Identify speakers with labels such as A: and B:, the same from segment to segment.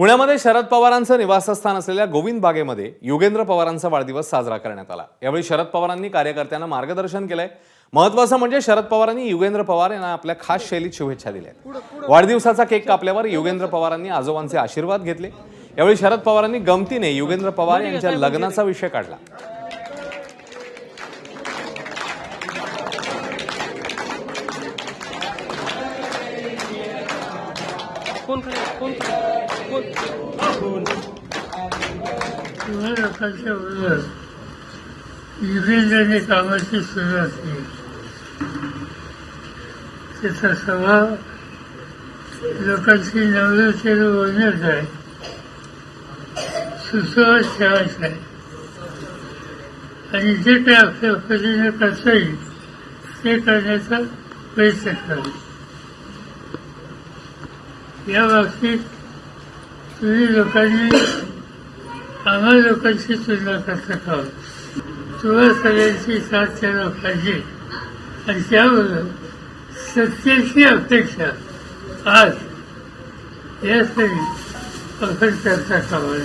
A: पुण्यामध्ये शरद पवारांचं निवासस्थान असलेल्या गोविंद बागेमध्ये युगेंद्र पवारांचा वाढदिवस साजरा करण्यात आला। यावेळी शरद पवारांनी कार्यकर्त्यांना मार्गदर्शन केलंय। महत्त्वाचं म्हणजे शरद पवारांनी युगेंद्र पवार यांना आपल्या खास शैलीत शुभेच्छा दिल्या। वाढदिवसाचा केक कापल्यावर युगेंद्र पवारांनी आजोबांचे आशीर्वाद घेतले। यावेळी शरद पवारांनी गमतीने युगेंद्र पवार यांच्या लग्नाचा विषय काढला।
B: लोकांच्या बरोबर युगेंद्रने कामाची सुरुवात केली। त्याचा स्वभाव लोकांची नवरतेने बोलण्याचा आहे, सुसंवाद ठेवायचा आहे आणि जे काही आपल्या पद्धतीने करता येईल ते करण्याचा प्रयत्न करावा। या बाबतीत तुम्ही लोकांनी आम्हा लोकांची तुलना करता खावं। तुम्हा सगळ्यांची साथ त्यांना पाहिजे आणि त्याबरोबर सत्याची अपेक्षा आज यासाठी आपण करता खावा।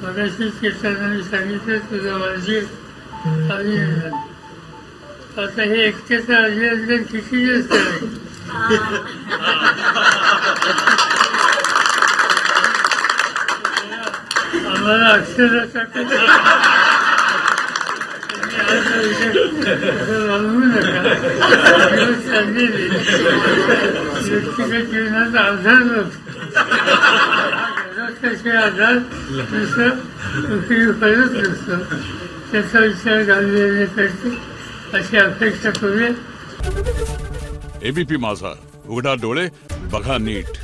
B: मगाशी चेतनाने सांगितलं तुझं माझे अभिनंदन। आता हे एकट्याचं अभिनंदन किती जास्त आहे। आम्हाला अक्षराचा वागू नका। चाललेली व्यक्तिगत जीवनात आधार नसतो, आधार जसं उपयोग करत नसतो त्याचा विचार गांभीर्याने करते अशी अपेक्षा करूया।
C: एबीपी माझा, उघडा डोळे बघा नीट।